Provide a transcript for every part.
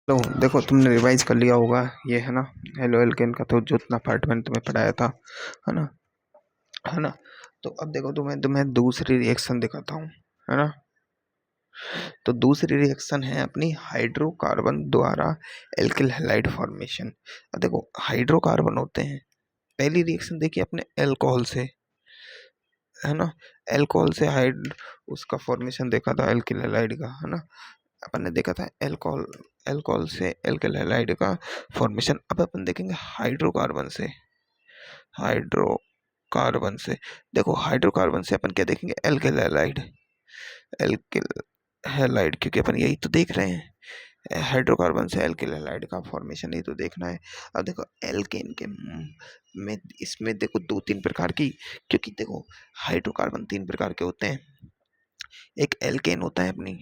तो देखो तुमने रिवाइज कर लिया होगा ये, है ना। हेलो एल्केन का तो जितना पार्ट मैंने तुम्हें पढ़ाया था, है ना, है ना। तो अब देखो तुम्हें तुम्हें दूसरी रिएक्शन दिखाता हूँ, है ना। तो दूसरी रिएक्शन है अपनी हाइड्रोकार्बन द्वारा एल्किल हैलाइड फॉर्मेशन। अब देखो हाइड्रोकार्बन होते हैं, पहली रिएक्शन देखिए अपने अल्कोहल से, है ना। अल्कोहल से हाइड उसका फॉर्मेशन देखा था एल्किल हैलाइड का, है ना। अपन ने देखा था अल्कोहल, अल्कोहल से एल्किल हैलाइड का फॉर्मेशन। अब अपन देखेंगे हाइड्रोकार्बन से, हाइड्रोकार्बन से। देखो हाइड्रोकार्बन से अपन क्या देखेंगे, एल्किल हैलाइड, एल्किल हैलाइड, क्योंकि अपन यही तो देख रहे हैं, हाइड्रोकार्बन से एल्किल हैलाइड का फॉर्मेशन ही तो देखना है। अब देखो एल्केन के में इसमें देखो दो तीन प्रकार की, क्योंकि देखो हाइड्रोकार्बन तीन प्रकार के होते हैं। एक एल्केन होता है अपनी,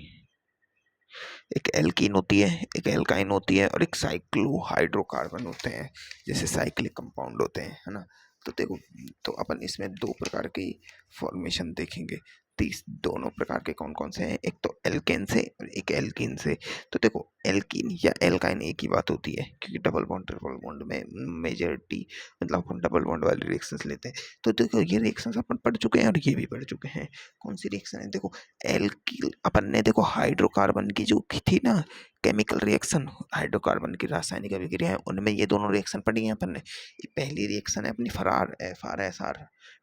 एक एल्कीन होती है, एक एल्काइन होती है, और एक साइक्लोहाइड्रोकार्बन होते हैं, जैसे साइक्लिक कंपाउंड होते हैं, है ना। तो देखो, तो अपन इसमें दो प्रकार की फॉर्मेशन देखेंगे। तीस दोनों प्रकार के कौन कौन से हैं, एक तो एल्केन से और एक एल्कीन से। तो देखो एल्कीन या एल्काइन एक ही बात होती है, क्योंकि डबल बॉन्ड ट्रिपल बॉन्ड में मेजॉरिटी मतलब अपन डबल बॉन्ड वाली रिएक्शंस लेते हैं। तो देखो ये रिएक्शंस अपन पढ़ चुके हैं और ये भी पढ़ चुके हैं। कौन सी रिएक्शन है, देखो एल्किल, अपन ने देखो हाइड्रोकार्बन की जो की थी ना केमिकल रिएक्शन, हाइड्रोकार्बन की रासायनिक अभिक्रिया है, उनमें ये दोनों रिएक्शन पढ़ी है अपन ने। ये पहली रिएक्शन है अपनी फरार FR SR,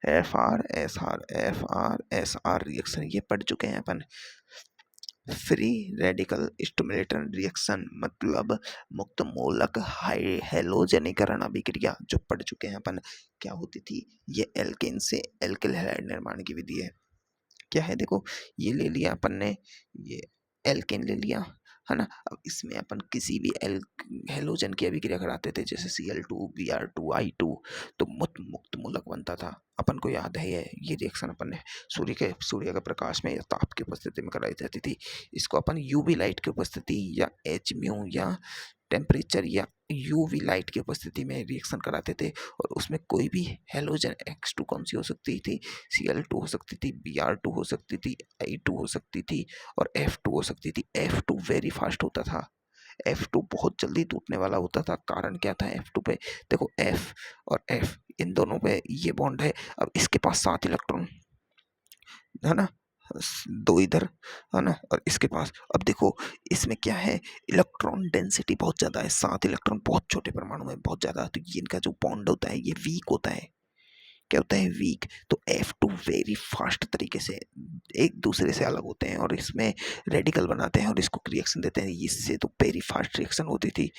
FR SR reaction, ये पढ़ चुके हैं अपन। फ्री रेडिकल स्टिमुलेटर रिएक्शन मतलब मुक्त मूलक हाई हैलोजनीकरण अभिक्रिया, जो पढ़ चुके हैं अपन। क्या होती थी, ये एल्केन से एल्किल हैलाइड निर्माण की विधि है। क्या है, देखो ये ले लिया अपन ने, ये एल्केन ले लिया, है ना। अब इसमें अपन किसी भी एल हेलोजन की अभिक्रिया कराते थे, जैसे Cl2 Br2 I2, तो मुक्त मूलक बनता था। अपन को याद है ये रिएक्शन अपन ने सूर्य के प्रकाश में या ताप की उपस्थिति में कराई जाती थी। इसको अपन यूवी लाइट की उपस्थिति या एच म्यू या टेम्परेचर या यूवी लाइट की उपस्थिति में रिएक्शन कराते थे, और उसमें कोई भी हेलोजन X2 कौन सी हो सकती थी, Cl2 हो सकती थी, Br2 हो सकती थी, I2 हो सकती थी, और F2 हो सकती थी। F2 वेरी फास्ट होता था, F2 बहुत जल्दी टूटने वाला होता था। कारण क्या था F2 पे, देखो F और F इन दोनों पे ये बॉन्ड है। अब इसके पास 7 इलेक्ट्रॉन, है ना, दो इधर, है ना, और इसके पास, अब देखो इसमें क्या है, इलेक्ट्रॉन डेंसिटी बहुत ज़्यादा है, 7 इलेक्ट्रॉन बहुत छोटे परमाणु में बहुत ज़्यादा, तो ये इनका जो बॉन्ड होता है ये वीक होता है। क्या होता है, वीक। तो F2 वेरी फास्ट तरीके से एक दूसरे से अलग होते हैं और इसमें रेडिकल बनाते हैं और इसको रिएक्शन देते हैं। इससे तो वेरी फास्ट रिएक्शन होती थी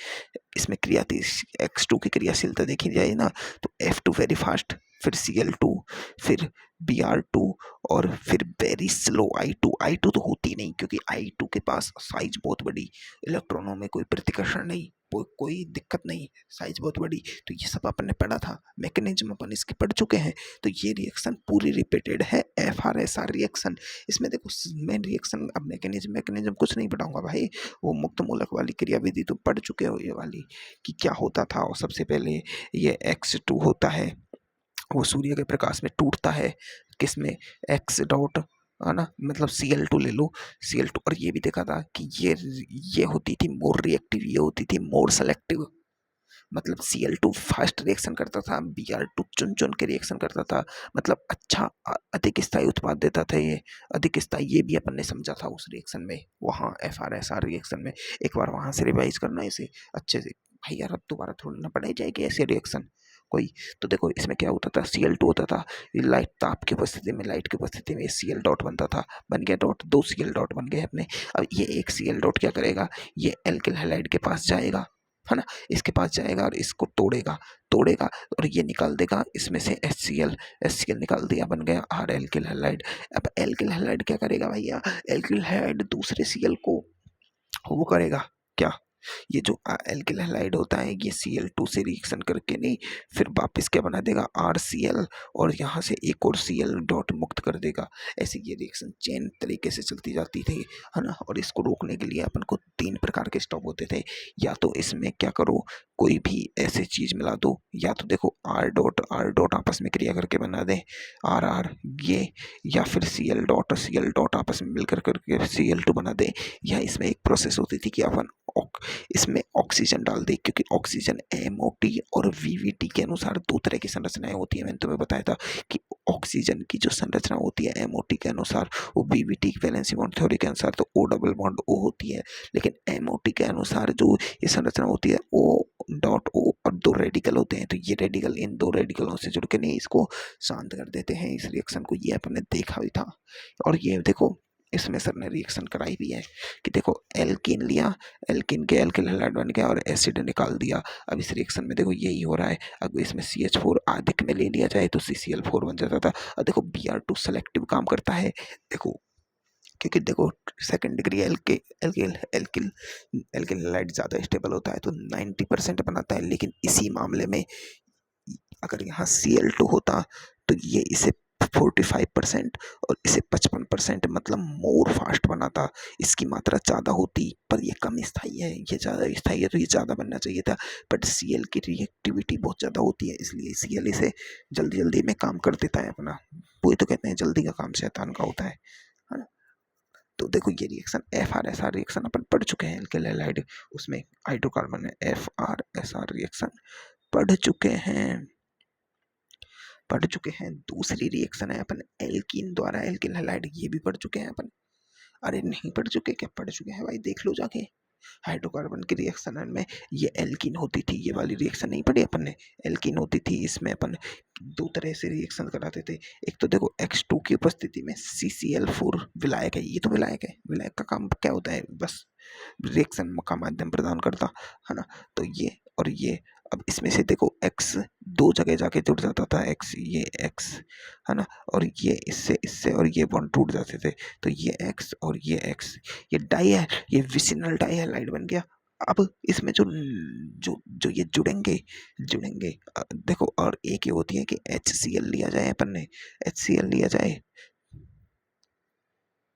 इसमें, क्रिया थी X2 की क्रियाशीलता देखी जाए ना, तो F2 वेरी फास्ट, फिर Cl2, फिर Br2, और फिर वेरी स्लो I2 तो होती नहीं, क्योंकि I2 के पास साइज बहुत बड़ी, इलेक्ट्रॉनों में कोई प्रतिकर्षण नहीं, कोई दिक्कत नहीं, साइज बहुत बड़ी। तो ये सब अपन ने पढ़ा था, मैकेनिज्म अपन इसके पढ़ चुके हैं। तो ये रिएक्शन पूरी रिपीटेड है, FR SR रिएक्शन। इसमें देखो मेन रिएक्शन, अब मैकेनिज्म कुछ नहीं पढ़ाऊंगा भाई, वो मुक्त मूलक वाली क्रियाविधि तो पढ़ चुके हो, ये वाली कि क्या होता था। और सबसे पहले ये X2 होता है, वो सूर्य के प्रकाश में टूटता है, किसमें, X डॉट, है ना, मतलब Cl2 ले लो, Cl2। और ये भी देखा था कि ये होती थी मोर रिएक्टिव, ये होती थी मोर सेलेक्टिव, मतलब Cl2 फास्ट रिएक्शन करता था, Br2 चुन चुन के रिएक्शन करता था, मतलब अच्छा अधिक स्थायी उत्पाद देता था ये, अधिक स्थायी, ये भी अपन ने समझा था उस रिएक्शन में, वहाँ FR SR रिएक्शन में। एक बार वहाँ से रिवाइज करना इसे अच्छे से भाई यार, अब दोबारा थोड़ी ना पढ़ाई जाएगी ऐसे रिएक्शन कोई। तो देखो इसमें क्या होता था, Cl2 होता था, लाइट ताप की उपस्थिति में, लाइट की उपस्थिति में Cl डॉट बनता था, बन गया डॉट, 2 Cl डॉट बन गए अपने। अब ये एक Cl डॉट क्या करेगा, ये एल्किल हैलाइड के पास जाएगा, है ना, इसके पास जाएगा और इसको तोड़ेगा, तोड़ेगा और ये निकाल देगा इसमें से HCl निकाल दिया, बन गया R एल्किल हैलाइड। अब एल्किल हैलाइड क्या करेगा भैया, एल्किल हैलाइड दूसरे Cl को वो करेगा क्या, ये जो एल्किल हैलाइड होता है ये Cl2 से रिएक्शन करके नहीं, फिर वापस क्या बना देगा, RCl, और यहाँ से एक और Cl डॉट मुक्त कर देगा। ऐसे ये रिएक्शन चेन तरीके से चलती जाती थी, है ना। और इसको रोकने के लिए अपन को 3 प्रकार के स्टॉप होते थे, या तो इसमें क्या करो, कोई भी ऐसी चीज मिला दो, या तो देखो आर डॉट आपस में क्रिया करके बना दें आर आर ये, या फिर सी एल डॉट आपस में मिलकर करके Cl2 बना दें, या इसमें एक प्रोसेस होती थी कि अपन इसमें ऑक्सीजन डाल दें, क्योंकि ऑक्सीजन MOT और VVT के अनुसार दो तरह की संरचनाएं होती है। मैंने तुम्हें बताया था कि ऑक्सीजन की जो संरचना होती है MOT के अनुसार, वो VVT वैलेंसी बॉन्ड थ्योरी के अनुसार तो O डबल बॉन्ड O होती है, लेकिन MOT के अनुसार जो ये संरचना होती है O डॉट O, और दो रेडिकल होते हैं, तो ये रेडिकल इन दो रेडिकलों से जुड़ के नहीं इसको शांत कर देते हैं इस रिएक्शन को। ये अपन ने देखा भी था। और ये देखो इसमें सर ने रिएक्शन कराई भी है कि देखो एल्कीन लिया, एल्कीन के एल्किल हैलाइड बन गया और एसिड निकाल दिया। अब इस रिएक्शन में देखो यही हो रहा है। अगर इसमें CH4 अधिक में ले लिया जाए तो CCl4 बन जाता था। और देखो Br2 सेलेक्टिव काम करता है, देखो क्योंकि देखो second degree alkyl alkyl alkyl halide ज़्यादा स्टेबल होता है तो 90% बनाता है, लेकिन इसी मामले में अगर यहाँ Cl2 होता तो ये इसे 45% और इसे 55%, मतलब मोर फास्ट बनाता। इसकी मात्रा ज़्यादा होती पर ये कम स्थायी है, ये ज़्यादा स्थायी है तो ये ज़्यादा बनना चाहिए था। बट Cl की रिएक्टिविटी बहुत ज़्यादा होती है, इसलिए Cl इसे जल्दी जल्दी में काम कर देता है अपना। वही तो कहते हैं जल्दी का काम शैतान का होता है ना। तो देखो ये रिएक्शन FR-SR रिएक्शन अपन पढ़ चुके हैं एल्किल हैलाइड, उसमें हाइड्रोकार्बन है FR-SR रिएक्शन पढ़ चुके हैं। दूसरी रिएक्शन है अपन एल्कीन द्वारा एल्किल हैलाइड, ये भी पढ़ चुके हैं अपन। अरे नहीं पढ़ चुके क्या? पढ़ चुके हैं भाई, देख लो जाके। हाइड्रोकार्बन की रिएक्शन में ये एल्कीन होती थी, ये वाली रिएक्शन नहीं पढ़ी अपन ने, एल्कीन होती थी। इसमें अपन दो तरह से रिएक्शन कराते थे। एक तो देखो X2 की उपस्थिति में CCl4 विलायक है, ये तो विलायक है, विलायक का काम क्या होता है? बस रिएक्शन का माध्यम प्रदान करता है ना। तो ये और ये, अब इसमें से देखो X दो जगह जाके जुड़ जाता था, ये X है ना, और ये इससे और ये बॉन्ड टूट जाते थे। तो ये X और ये X, ये डाई है, ये विसिनल डाई हैलाइड बन गया। अब इसमें जो जो जो ये जुड़ेंगे जुड़ेंगे देखो, और एक ये होती है कि HCl लिया जाए, अपन ने HCl लिया जाए